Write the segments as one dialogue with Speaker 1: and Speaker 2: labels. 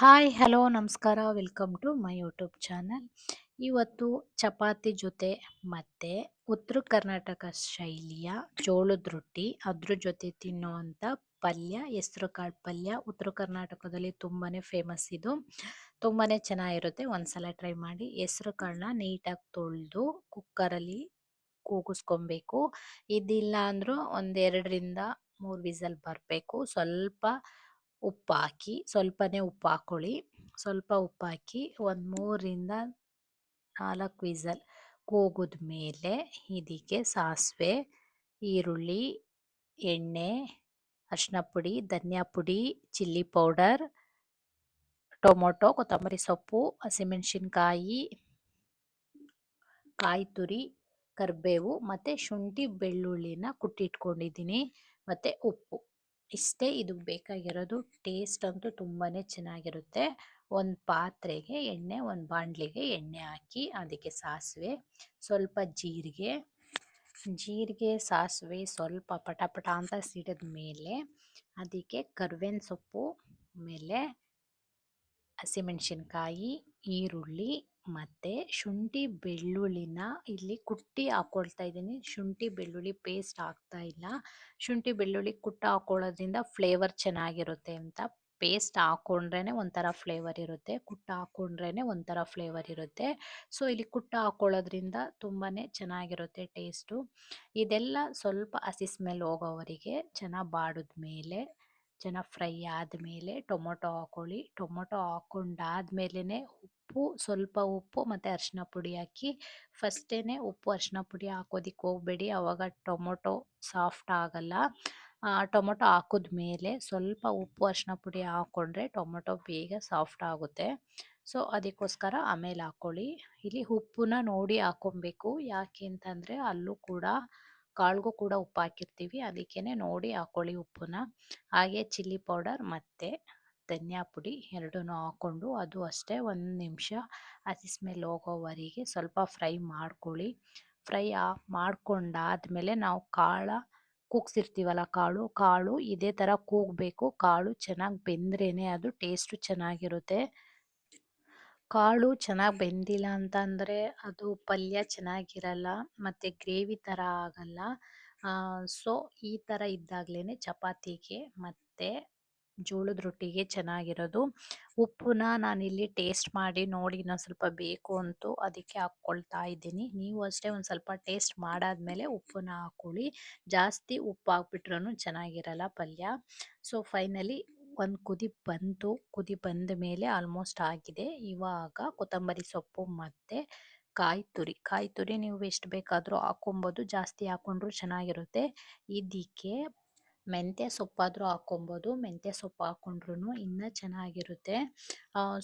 Speaker 1: Hi hello ನಮಸ್ಕಾರ welcome to my YouTube channel. ಇವತ್ತು ಚಪಾತಿ ಜೊತೆ ಮತ್ತು ಉತ್ತರ ಕರ್ನಾಟಕ ಶೈಲಿಯ ಜೋಳದ ರೊಟ್ಟಿ ಅದ್ರ ಜೊತೆ ತಿನ್ನುವಂಥ ಪಲ್ಯ, ಹೆಸರು ಕಾಳು ಪಲ್ಯ ಉತ್ತರ ಕರ್ನಾಟಕದಲ್ಲಿ ತುಂಬಾ ಫೇಮಸ್. ಇದು ತುಂಬಾ ಚೆನ್ನಾಗಿರುತ್ತೆ. ಒಂದ್ಸಲ ಟ್ರೈ ಮಾಡಿ. ಹೆಸರು ಕಾಳನ್ನ ನೀಟಾಗಿ ತೊಳೆದು ಕುಕ್ಕರಲ್ಲಿ ಕೂಗಿಸ್ಕೊಬೇಕು. ಇದಿಲ್ಲ ಅಂದರೂ ಒಂದೆರಡರಿಂದ ಮೂರು ವಿಸಲ್ ಬರಬೇಕು. ಸ್ವಲ್ಪ ಉಪ್ಪು ಹಾಕಿ, ಸ್ವಲ್ಪನೇ ಉಪ್ಪು ಹಾಕ್ಕೊಳ್ಳಿ. ಸ್ವಲ್ಪ ಉಪ್ಪು ಹಾಕಿ ಒಂದು 3ರಿಂದ 4 ವಿಸಲ್ ಕೂಗಿದ ಮೇಲೆ ಇದಕ್ಕೆ ಸಾಸಿವೆ, ಈರುಳ್ಳಿ, ಎಣ್ಣೆ, ಅರಿಶಿನ ಪುಡಿ, ಧನಿಯಾ ಪುಡಿ, ಚಿಲ್ಲಿ ಪೌಡರ್, ಟೊಮೊಟೊ, ಕೊತ್ತಂಬರಿ ಸೊಪ್ಪು, ಹಸಿಮೆಣಸಿನ್ಕಾಯಿ, ಕಾಯಿ ತುರಿ, ಕರಿಬೇವು ಮತ್ತು ಶುಂಠಿ ಬೆಳ್ಳುಳ್ಳಿನ ಕುಟ್ಟಿಟ್ಕೊಂಡಿದ್ದೀನಿ ಮತ್ತು ಉಪ್ಪು. ಇಷ್ಟೇ ಇದಕ್ಕೆ ಬೇಕಾಗಿರೋದು. ಟೇಸ್ಟ್ ಅಂತೂ ತುಂಬಾ ಚೆನ್ನಾಗಿರುತ್ತೆ. ಒಂದು ಪಾತ್ರೆಗೆ ಎಣ್ಣೆ, ಒಂದು ಬಾಣಲಿಗೆ ಎಣ್ಣೆ ಹಾಕಿ ಅದಕ್ಕೆ ಸಾಸಿವೆ, ಸ್ವಲ್ಪ ಜೀರಿಗೆ ಸಾಸಿವೆ ಸ್ವಲ್ಪ ಪಟ ಪಟ ಅಂತ ಸಿಡಿದ ಮೇಲೆ ಅದಕ್ಕೆ ಕರಿಬೇವಿನ ಸೊಪ್ಪು, ಆಮೇಲೆ ಹಸಿಮೆಣಸಿನ್ಕಾಯಿ, ಈರುಳ್ಳಿ ಮತ್ತು ಶುಂಠಿ ಬೆಳ್ಳುಳ್ಳಿನ ಇಲ್ಲಿ ಕುಟ್ಟಿ ಹಾಕ್ಕೊಳ್ತಾ ಇದ್ದೀನಿ. ಶುಂಠಿ ಬೆಳ್ಳುಳ್ಳಿ ಪೇಸ್ಟ್ ಹಾಕ್ತಾ ಇಲ್ಲ. ಶುಂಠಿ ಬೆಳ್ಳುಳ್ಳಿ ಕುಟ್ಟ ಹಾಕ್ಕೊಳ್ಳೋದ್ರಿಂದ ಫ್ಲೇವರ್ ಚೆನ್ನಾಗಿರುತ್ತೆ ಅಂತ. ಪೇಸ್ಟ್ ಹಾಕ್ಕೊಂಡ್ರೇ ಒಂಥರ ಫ್ಲೇವರ್ ಇರುತ್ತೆ, ಕುಟ್ಟ ಹಾಕ್ಕೊಂಡ್ರೇ ಒಂಥರ ಫ್ಲೇವರ್ ಇರುತ್ತೆ. ಸೊ ಇಲ್ಲಿ ಕುಟ್ಟ ಹಾಕ್ಕೊಳ್ಳೋದ್ರಿಂದ ತುಂಬಾ ಚೆನ್ನಾಗಿರುತ್ತೆ ಟೇಸ್ಟು. ಇದೆಲ್ಲ ಸ್ವಲ್ಪ ಹಸಿ ಸ್ಮೆಲ್ ಹೋಗೋವರೆಗೆ ಚೆನ್ನಾಗಿ ಬಾಡಿದ್ಮೇಲೆ, ಚೆನ್ನಾಗಿ ಫ್ರೈ ಆದಮೇಲೆ ಟೊಮೊಟೊ ಹಾಕ್ಕೊಳ್ಳಿ. ಟೊಮೊಟೊ ಹಾಕ್ಕೊಂಡಾದ್ಮೇಲೆ ಸ್ವಲ್ಪ ಉಪ್ಪು ಮತ್ತು ಅರಿಶಿನ ಪುಡಿ ಹಾಕಿ. ಫಸ್ಟೇ ಉಪ್ಪು ಅರಿಶಿನ ಪುಡಿ ಹಾಕೋದಕ್ಕೆ ಹೋಗಬೇಡಿ, ಆವಾಗ ಟೊಮೊಟೊ ಸಾಫ್ಟ್ ಆಗಲ್ಲ. ಟೊಮೊಟೊ ಹಾಕಿದ್ಮೇಲೆ ಸ್ವಲ್ಪ ಉಪ್ಪು ಅರಿಶಿನ ಪುಡಿ ಹಾಕ್ಕೊಂಡ್ರೆ ಟೊಮೊಟೊ ಬೇಗ ಸಾಫ್ಟ್ ಆಗುತ್ತೆ. ಸೊ ಅದಕ್ಕೋಸ್ಕರ ಆಮೇಲೆ ಹಾಕ್ಕೊಳ್ಳಿ. ಇಲ್ಲಿ ಉಪ್ಪನ್ನ ನೋಡಿ ಹಾಕ್ಕೊಬೇಕು. ಯಾಕೆ ಅಂತಂದರೆ ಅಲ್ಲೂ ಕೂಡ ಕಾಳಿಗೂ ಕೂಡ ಉಪ್ಪು ಹಾಕಿರ್ತೀವಿ, ಅದಕ್ಕೇ ನೋಡಿ ಹಾಕ್ಕೊಳ್ಳಿ ಉಪ್ಪನ್ನ. ಹಾಗೆ ಚಿಲ್ಲಿ ಪೌಡರ್ ಮತ್ತು ಧನಿಯಾ ಪುಡಿ ಎರಡನ್ನೂ ಹಾಕ್ಕೊಂಡು ಅದು ಅಷ್ಟೇ ಒಂದು ನಿಮಿಷ ಹಸಿ ಸ್ಮೆಲ್ ಹೋಗೋವರೆಗೆ ಸ್ವಲ್ಪ ಫ್ರೈ ಮಾಡ್ಕೊಳ್ಳಿ. ಫ್ರೈ ಮಾಡ್ಕೊಂಡಾದ್ಮೇಲೆ ನಾವು ಕೂಗ್ಸಿರ್ತೀವಲ್ಲ ಕಾಳು ಇದೇ ಥರ ಕೂಗಬೇಕು. ಕಾಳು ಚೆನ್ನಾಗಿ ಬೆಂದ್ರೇ ಅದು ಟೇಸ್ಟು ಚೆನ್ನಾಗಿರುತ್ತೆ. ಕಾಳು ಚೆನ್ನಾಗಿ ಬೆಂದಿಲ್ಲ ಅಂತಂದರೆ ಅದು ಪಲ್ಯ ಚೆನ್ನಾಗಿರಲ್ಲ ಮತ್ತು ಗ್ರೇವಿ ಥರ ಆಗಲ್ಲ. ಸೊ ಈ ಥರ ಇದ್ದಾಗಲೇ ಚಪಾತಿಗೆ ಮತ್ತು ಜೋಳದ ರೊಟ್ಟಿಗೆ ಚೆನ್ನಾಗಿರೋದು. ಉಪ್ಪನ್ನ ನಾನಿಲ್ಲಿ ಟೇಸ್ಟ್ ಮಾಡಿ ನೋಡಿ ಇನ್ನೊಂದು ಸ್ವಲ್ಪ ಬೇಕು ಅಂತು ಅದಕ್ಕೆ ಹಾಕ್ಕೊಳ್ತಾ ಇದ್ದೀನಿ. ನೀವು ಅಷ್ಟೇ ಒಂದು ಸ್ವಲ್ಪ ಟೇಸ್ಟ್ ಮಾಡಾದ್ಮೇಲೆ ಉಪ್ಪನ್ನ ಹಾಕ್ಕೊಳ್ಳಿ. ಜಾಸ್ತಿ ಉಪ್ಪು ಹಾಕ್ಬಿಟ್ರೂ ಚೆನ್ನಾಗಿರಲ್ಲ ಪಲ್ಯ. ಸೊ ಫೈನಲಿ ಒಂದು ಕುದಿ ಬಂದ ಮೇಲೆ ಆಲ್ಮೋಸ್ಟ್ ಆಗಿದೆ. ಇವಾಗ ಕೊತ್ತಂಬರಿ ಸೊಪ್ಪು ಮತ್ತು ಕಾಯಿ ತುರಿ ನೀವು ಎಷ್ಟು ಬೇಕಾದರೂ ಹಾಕ್ಕೊಬೋದು, ಜಾಸ್ತಿ ಹಾಕ್ಕೊಂಡ್ರೂ ಚೆನ್ನಾಗಿರುತ್ತೆ. ಇದಕ್ಕೆ ಮೆಂತ್ಯ ಸೊಪ್ಪಾದರೂ ಹಾಕ್ಕೊಬೋದು, ಮೆಂತ್ಯ ಸೊಪ್ಪು ಹಾಕ್ಕೊಂಡ್ರೂ ಇನ್ನೂ ಚೆನ್ನಾಗಿರುತ್ತೆ.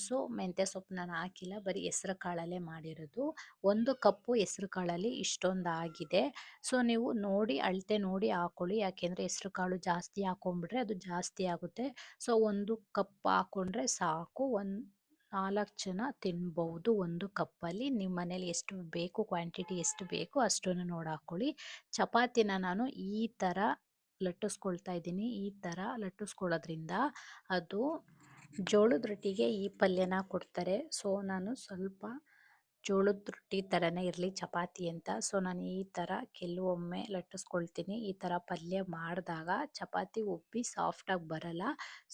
Speaker 1: ಸೊ ಮೆಂತ್ಯ ಸೊಪ್ಪು ನಾನು ಹಾಕಿಲ್ಲ, ಬರೀ ಹೆಸ್ರು ಕಾಳಲ್ಲೇ ಮಾಡಿರೋದು. 1 ಕಪ್ಪು ಹೆಸ್ರು ಕಾಳಲ್ಲಿ ಇಷ್ಟೊಂದು ಆಗಿದೆ. ಸೊ ನೀವು ನೋಡಿ ಅಳತೆ ನೋಡಿ ಹಾಕ್ಕೊಳ್ಳಿ, ಯಾಕೆಂದರೆ ಹೆಸ್ರು ಕಾಳು ಜಾಸ್ತಿ ಹಾಕ್ಕೊಂಬಿಟ್ರೆ ಅದು ಜಾಸ್ತಿ ಆಗುತ್ತೆ. ಸೊ 1 ಕಪ್ ಹಾಕ್ಕೊಂಡ್ರೆ ಸಾಕು. 4 ಜನ ತಿನ್ಬೋದು 1 ಕಪ್ಪಲ್ಲಿ. ನಿಮ್ಮ ಮನೇಲಿ ಎಷ್ಟು ಬೇಕು, ಕ್ವಾಂಟಿಟಿ ಎಷ್ಟು ಬೇಕು ಅಷ್ಟನ್ನು ನೋಡಿ ಹಾಕ್ಕೊಳ್ಳಿ. ಚಪಾತಿನ ನಾನು ಈ ಥರ ಲಟ್ಟಿಸ್ಕೊಳ್ತಾ ಇದ್ದೀನಿ. ಈ ಥರ ಲಟ್ಟಿಸ್ಕೊಳ್ಳೋದ್ರಿಂದ ಅದು ಜೋಳದ ರೊಟ್ಟಿಗೆ ಈ ಪಲ್ಯನ ಕೊಡ್ತಾರೆ. ಸೊ ನಾನು ಸ್ವಲ್ಪ ಜೋಳದ ರೊಟ್ಟಿ ಥರನೇ ಇರಲಿ ಚಪಾತಿ ಅಂತ, ಸೊ ನಾನು ಈ ಥರ ಕೆಲವೊಮ್ಮೆ ಲಟ್ಟಿಸ್ಕೊಳ್ತೀನಿ. ಈ ಥರ ಪಲ್ಯ ಮಾಡಿದಾಗ ಚಪಾತಿ ಉಬ್ಬಿ ಸಾಫ್ಟಾಗಿ ಬರಲ್ಲ,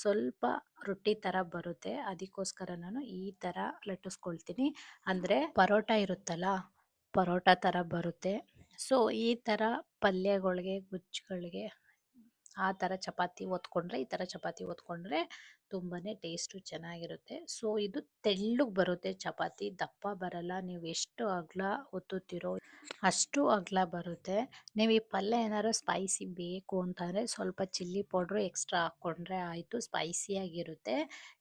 Speaker 1: ಸ್ವಲ್ಪ ರೊಟ್ಟಿ ಥರ ಬರುತ್ತೆ. ಅದಕ್ಕೋಸ್ಕರ ನಾನು ಈ ಥರ ಲಟ್ಟಿಸ್ಕೊಳ್ತೀನಿ. ಅಂದರೆ ಪರೋಟ ಇರುತ್ತಲ್ಲ, ಪರೋಟ ಥರ ಬರುತ್ತೆ. ಸೊ ಈ ಥರ ಪಲ್ಯಗಳಿಗೆ, ಗುಜ್ಜುಗಳಿಗೆ ಆ ಥರ ಚಪಾತಿ ಒತ್ಕೊಂಡ್ರೆ, ಈ ಥರ ಚಪಾತಿ ಒತ್ಕೊಂಡ್ರೆ ತುಂಬಾ ಟೇಸ್ಟು ಚೆನ್ನಾಗಿರುತ್ತೆ. ಸೊ ಇದು ತೆಳ್ಳಗೆ ಬರುತ್ತೆ ಚಪಾತಿ, ದಪ್ಪ ಬರಲ್ಲ. ನೀವು ಎಷ್ಟು ಅಗಲ ಒತ್ತುತ್ತೀರೋ ಅಷ್ಟು ಅಗಲ ಬರುತ್ತೆ. ನೀವು ಈ ಪಲ್ಯ ಏನಾದ್ರು ಸ್ಪೈಸಿ ಬೇಕು ಅಂತಂದರೆ ಸ್ವಲ್ಪ ಚಿಲ್ಲಿ ಪೌಡ್ರು ಎಕ್ಸ್ಟ್ರಾ ಹಾಕ್ಕೊಂಡ್ರೆ ಆಯಿತು, ಸ್ಪೈಸಿಯಾಗಿರುತ್ತೆ.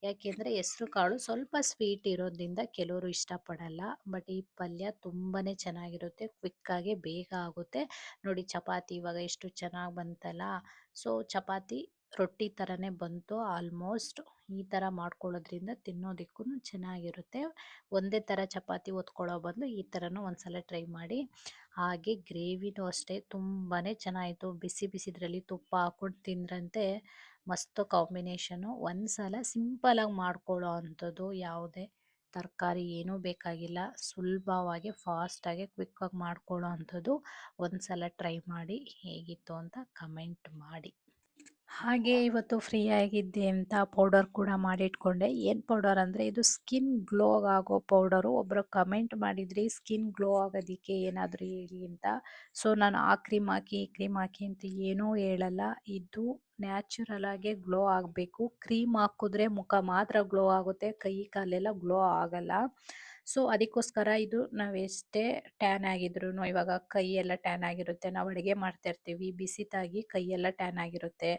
Speaker 1: ಯಾಕೆಂದರೆ ಹೆಸ್ರು ಕಾಳು ಸ್ವಲ್ಪ ಸ್ವೀಟ್ ಇರೋದ್ರಿಂದ ಕೆಲವರು ಇಷ್ಟಪಡಲ್ಲ. ಬಟ್ ಈ ಪಲ್ಯ ತುಂಬಾ ಚೆನ್ನಾಗಿರುತ್ತೆ, ಕ್ವಿಕ್ಕಾಗಿ ಬೇಗ ಆಗುತ್ತೆ. ನೋಡಿ ಚಪಾತಿ ಇವಾಗ ಎಷ್ಟು ಚೆನ್ನಾಗಿ ಬಂತಲ್ಲ. ಸೊ ಚಪಾತಿ ರೊಟ್ಟಿ ಥರನೇ ಬಂತು ಆಲ್ಮೋಸ್ಟ್. ಈ ಥರ ಮಾಡ್ಕೊಳ್ಳೋದ್ರಿಂದ ತಿನ್ನೋದಕ್ಕೂ ಚೆನ್ನಾಗಿರುತ್ತೆ. ಒಂದೇ ಥರ ಚಪಾತಿ ಒತ್ಕೊಳ್ಳೋ ಬದಲು ಈ ಥರನೂ ಒಂದ್ಸಲ ಟ್ರೈ ಮಾಡಿ. ಹಾಗೆ ಗ್ರೇವಿನೂ ಅಷ್ಟೇ ತುಂಬಾ ಚೆನ್ನಾಗಿತ್ತು. ಬಿಸಿ ಬಿಸಿದ್ರಲ್ಲಿ ತುಪ್ಪ ಹಾಕ್ಕೊಂಡು ತಿಂದ್ರಂತೆ ಮಸ್ತ್ ಕಾಂಬಿನೇಷನು. ಒಂದ್ಸಲ ಸಿಂಪಲಾಗಿ ಮಾಡ್ಕೊಳ್ಳೋ ಅಂಥದ್ದು, ಯಾವುದೇ ತರಕಾರಿ ಏನೂ ಬೇಕಾಗಿಲ್ಲ, ಸುಲಭವಾಗಿ ಫಾಸ್ಟಾಗಿ ಕ್ವಿಕ್ಕಾಗಿ ಮಾಡ್ಕೊಳ್ಳೋ ಅಂಥದ್ದು. ಒಂದ್ಸಲ ಟ್ರೈ ಮಾಡಿ ಹೇಗಿತ್ತು ಅಂತ ಕಮೆಂಟ್ ಮಾಡಿ. ಹಾಗೆ ಇವತ್ತು ಫ್ರೀ ಆಗಿದ್ದೆ ಅಂತ ಪೌಡರ್ ಕೂಡ ಮಾಡಿಟ್ಕೊಂಡೆ. ಏನು ಪೌಡರ್ ಅಂದರೆ ಇದು ಸ್ಕಿನ್ ಗ್ಲೋ ಆಗೋ ಪೌಡರು. ಒಬ್ಬರು ಕಮೆಂಟ್ ಮಾಡಿದ್ರಿ ಸ್ಕಿನ್ ಗ್ಲೋ ಆಗೋದಕ್ಕೆ ಏನಾದರೂ ಹೇಳಿ ಅಂತ. ಸೊ ನಾನು ಆ ಕ್ರೀಮ್ ಹಾಕಿ ಈ ಕ್ರೀಮ್ ಹಾಕಿ ಅಂತ ಏನೂ ಹೇಳಲ್ಲ. ಇದು ನ್ಯಾಚುರಲ್ ಆಗಿ ಗ್ಲೋ ಆಗಬೇಕು. ಕ್ರೀಮ್ ಹಾಕಿದ್ರೆ ಮುಖ ಮಾತ್ರ ಗ್ಲೋ ಆಗುತ್ತೆ, ಕೈ ಕಾಲೆಲ್ಲ ಗ್ಲೋ ಆಗಲ್ಲ. ಸೊ ಅದಕ್ಕೋಸ್ಕರ ಇದು ನಾವು ಎಷ್ಟೇ ಟ್ಯಾನ್ ಆಗಿದ್ರು, ಇವಾಗ ಕೈ ಎಲ್ಲ ಟ್ಯಾನ್ ಆಗಿರುತ್ತೆ, ನಾವು ಅಡುಗೆ ಮಾಡ್ತಾ ಇರ್ತೀವಿ, ಬಿಸಿ ತಾಗಿ ಕೈ ಎಲ್ಲ ಟ್ಯಾನ್ ಆಗಿರುತ್ತೆ,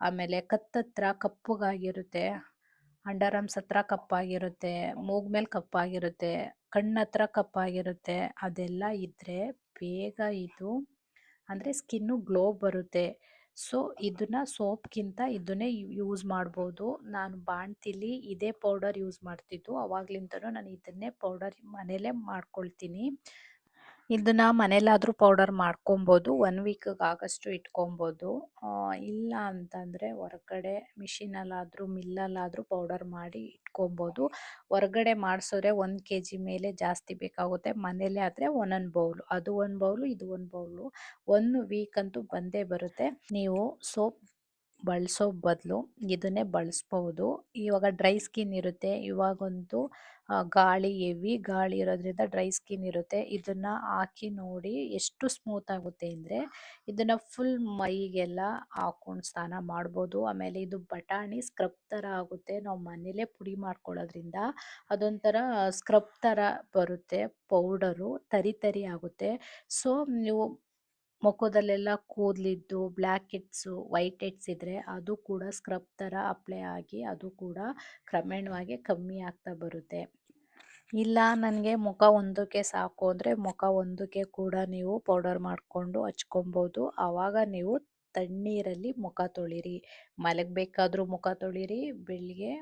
Speaker 1: ಆಮೇಲೆ ಕತ್ತತ್ರ ಕಪ್ಪಗಾಗಿರುತ್ತೆ, ಅಂಡರ್ ಆರ್ಮ್ಸ್ ಹತ್ರ ಕಪ್ಪಾಗಿರುತ್ತೆ, ಮೂಗ್ ಮೇಲೆ ಕಪ್ಪಾಗಿರುತ್ತೆ, ಕಣ್ಣತ್ರ ಕಪ್ಪಾಗಿರುತ್ತೆ, ಅದೆಲ್ಲ ಇದ್ದರೆ ಬೇಗ ಇದು ಅಂದರೆ ಸ್ಕಿನ್ನು ಗ್ಲೋ ಬರುತ್ತೆ. ಸೊ ಇದನ್ನ ಸೋಪ್ಗಿಂತ ಇದನ್ನೇ ಯೂಸ್ ಮಾಡ್ಬೋದು. ನಾನು ಬಾಣ್ತಿಲಿ ಇದೇ ಪೌಡರ್ ಯೂಸ್ ಮಾಡ್ತಿದ್ದು, ಅವಾಗ್ಲಿಂದನೂ ನಾನು ಇದನ್ನೇ ಪೌಡರ್ ಮನೇಲೇ ಮಾಡ್ಕೊಳ್ತೀನಿ. ಇದನ್ನ ಮನೇಲಾದರೂ ಪೌಡರ್ ಮಾಡ್ಕೊಬೋದು, 1 ವೀಕಿಗೆ ಆಗಷ್ಟು ಇಟ್ಕೊಬೋದು. ಇಲ್ಲ ಅಂತಂದರೆ ಹೊರಗಡೆ ಮಿಷಿನಲ್ಲಾದರೂ ಮಿಲ್ಲಲ್ಲಾದರೂ ಪೌಡರ್ ಮಾಡಿ ಇಟ್ಕೊಬೋದು. ಹೊರಗಡೆ ಮಾಡಿಸಿದ್ರೆ 1 kg ಮೇಲೆ ಜಾಸ್ತಿ ಬೇಕಾಗುತ್ತೆ. ಮನೇಲೇ ಆದರೆ ಒಂದೊಂದು ಬೌಲು, ಅದು 1 ಬೌಲು ಇದು 1 ಬೌಲು, 1 ವೀಕ್ ಅಂತೂ ಬಂದೇ ಬರುತ್ತೆ. ನೀವು ಸೋಪ್ ಬಳಸೋ ಬದಲು ಇದನ್ನೇ ಬಳಸ್ಬೋದು. ಇವಾಗ ಡ್ರೈ ಸ್ಕಿನ್ ಇರುತ್ತೆ, ಇವಾಗಂತೂ ಗಾಳಿ ಹೆವಿ ಗಾಳಿ ಇರೋದ್ರಿಂದ ಡ್ರೈ ಸ್ಕಿನ್ ಇರುತ್ತೆ. ಇದನ್ನು ಹಾಕಿ ನೋಡಿ ಎಷ್ಟು ಸ್ಮೂತ್ ಆಗುತ್ತೆ ಅಂದರೆ, ಇದನ್ನು ಫುಲ್ ಮೈಗೆಲ್ಲ ಹಾಕ್ಕೊಂಡು ಸ್ನಾನ ಮಾಡ್ಬೋದು. ಆಮೇಲೆ ಇದು ಬಟಾಣಿ ಸ್ಕ್ರಬ್ ಥರ ಆಗುತ್ತೆ. ನಾವು ಮನೇಲೇ ಪುಡಿ ಮಾಡ್ಕೊಳ್ಳೋದ್ರಿಂದ ಅದೊಂಥರ ಸ್ಕ್ರಬ್ ಥರ ಬರುತ್ತೆ, ಪೌಡರು ತರಿ ತರಿ ಆಗುತ್ತೆ. ಸೊ ನೀವು ಮುಖದಲ್ಲೆಲ್ಲ ಕೂದಲಿದ್ದು ಬ್ಲ್ಯಾಕ್ ಹೆಡ್ಸು ವೈಟ್ ಹೆಡ್ಸ್ ಇದ್ದರೆ ಅದು ಕೂಡ ಸ್ಕ್ರಬ್ ಥರ ಅಪ್ಲೈ ಆಗಿ ಅದು ಕೂಡ ಕ್ರಮೇಣವಾಗಿ ಕಮ್ಮಿ ಆಗ್ತಾ ಬರುತ್ತೆ. ಇಲ್ಲ ನನಗೆ ಮುಖ ಒಂದಕ್ಕೆ ಸಾಕು ಅಂದರೆ ಮುಖ ಒಂದಕ್ಕೆ ಕೂಡ ನೀವು ಪೌಡರ್ ಮಾಡಿಕೊಂಡು ಹಚ್ಕೊಬೋದು. ಆವಾಗ ನೀವು ತಣ್ಣೀರಲ್ಲಿ ಮುಖ ತೊಳಿರಿ, ಮಲಗಬೇಕಾದ್ರೂ ಮುಖ ತೊಳಿರಿ, ಬೆಳಿಗ್ಗೆ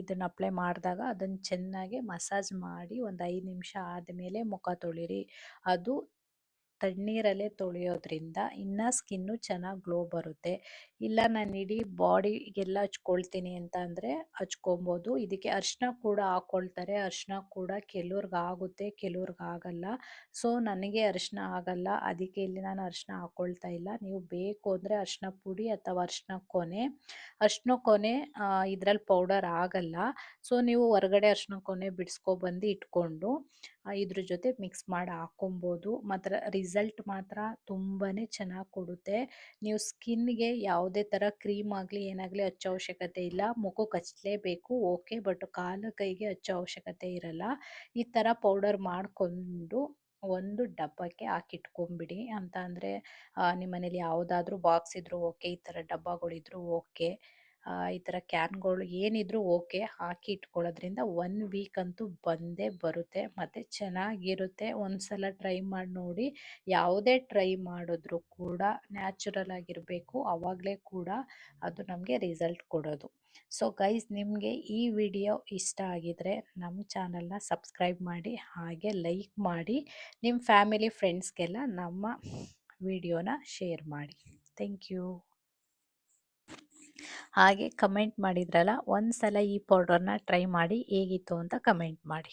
Speaker 1: ಇದನ್ನು ಅಪ್ಲೈ ಮಾಡಿದಾಗ ಅದನ್ನು ಚೆನ್ನಾಗಿ ಮಸಾಜ್ ಮಾಡಿ ಒಂದು 5 ನಿಮಿಷ ಆದಮೇಲೆ ಮುಖ ತೊಳಿರಿ. ಅದು ತಣ್ಣೀರಲ್ಲೇ ತೊಳೆಯೋದ್ರಿಂದ ಇನ್ನೂ ಸ್ಕಿನ್ನು ಚೆನ್ನಾಗಿ ಗ್ಲೋ ಬರುತ್ತೆ. ಇಲ್ಲ ನಾನು ಇಡೀ ಬಾಡಿಗೆಲ್ಲ ಹಚ್ಕೊಳ್ತೀನಿ ಅಂತ ಅಂದರೆ ಹಚ್ಕೊಬೋದು. ಇದಕ್ಕೆ ಅರಿಶಿನ ಕೂಡ ಹಾಕ್ಕೊಳ್ತಾರೆ. ಅರಿಶಿನ ಕೂಡ ಕೆಲವ್ರಿಗೆ ಆಗುತ್ತೆ, ಕೆಲವ್ರಿಗೆ ಆಗಲ್ಲ. ಸೊ ನನಗೆ ಅರಿಶಿನ ಆಗಲ್ಲ, ಅದಕ್ಕೆ ಇಲ್ಲಿ ನಾನು ಅರಿಶಿನ ಹಾಕ್ಕೊಳ್ತಾ ಇಲ್ಲ. ನೀವು ಬೇಕು ಅಂದರೆ ಅರಿಶಿನ ಪುಡಿ ಅಥವಾ ಅರಿಶಿನ ಕೊನೆ ಇದರಲ್ಲಿ ಪೌಡರ್ ಆಗಲ್ಲ. ಸೊ ನೀವು ಹೊರಗಡೆ ಅರಿಶಿನ ಕೊನೆ ಬಿಡಿಸ್ಕೊಬಂದು ಇಟ್ಕೊಂಡು ಇದ್ರ ಜೊತೆ ಮಿಕ್ಸ್ ಮಾಡಿ ಹಾಕ್ಕೊಬೋದು. ಮಾತ್ರ ರಿಸಲ್ಟ್ ಮಾತ್ರ ತುಂಬಾ ಚೆನ್ನಾಗಿ ಕೊಡುತ್ತೆ. ನೀವು ಸ್ಕಿನ್ಗೆ ಯಾವುದೇ ಥರ ಕ್ರೀಮ್ ಆಗಲಿ ಏನಾಗಲಿ ಹಚ್ಚೋ ಅವಶ್ಯಕತೆ ಇಲ್ಲ. ಮುಖಕ್ಕೆ ಹಚ್ಚಲೇಬೇಕು ಓಕೆ, ಬಟ್ ಕಾಲು ಕೈಗೆ ಹಚ್ಚೋ ಅವಶ್ಯಕತೆ ಇರಲ್ಲ. ಈ ಥರ ಪೌಡರ್ ಮಾಡಿಕೊಂಡು ಒಂದು ಡಬ್ಬಕ್ಕೆ ಹಾಕಿಟ್ಕೊಂಬಿಡಿ. ಅಂತ ಅಂದರೆ ನಿಮ್ಮ ಮನೇಲಿ ಯಾವುದಾದ್ರೂ ಬಾಕ್ಸ್ ಇದ್ದರೂ ಓಕೆ, ಈ ಥರ ಡಬ್ಬಗಳಿದ್ರೂ ಓಕೆ, ಈ ಥರ ಕ್ಯಾನ್ಗಳು ಏನಿದ್ರೂ ಓಕೆ, ಹಾಕಿ ಇಟ್ಕೊಳ್ಳೋದ್ರಿಂದ 1 ವೀಕ್ ಅಂತೂ ಬಂದೇ ಬರುತ್ತೆ ಮತ್ತು ಚೆನ್ನಾಗಿರುತ್ತೆ. ಒಂದ್ಸಲ ಟ್ರೈ ಮಾಡಿ ನೋಡಿ. ಯಾವುದೇ ಟ್ರೈ ಮಾಡಿದ್ರೂ ಕೂಡ ನ್ಯಾಚುರಲ್ ಆಗಿರಬೇಕು, ಆವಾಗಲೇ ಕೂಡ ಅದು ನಮಗೆ ರಿಸಲ್ಟ್ ಕೊಡೋದು. ಸೊ ಗೈಸ್, ನಿಮಗೆ ಈ ವಿಡಿಯೋ ಇಷ್ಟ ಆಗಿದರೆ ನಮ್ಮ ಚಾನಲ್ನ ಸಬ್ಸ್ಕ್ರೈಬ್ ಮಾಡಿ, ಹಾಗೆ ಲೈಕ್ ಮಾಡಿ, ನಿಮ್ಮ ಫ್ಯಾಮಿಲಿ ಫ್ರೆಂಡ್ಸ್ಗೆಲ್ಲ ನಮ್ಮ ವಿಡಿಯೋನ ಶೇರ್ ಮಾಡಿ. Thank you. ಹಾಗೆ ಕಮೆಂಟ್ ಮಾಡಿದ್ರಲ್ಲ, ಒಂದ್ಸಲ ಈ ಪೌಡರ್ನ ಟ್ರೈ ಮಾಡಿ ಹೇಗಿತ್ತು ಅಂತ ಕಮೆಂಟ್ ಮಾಡಿ.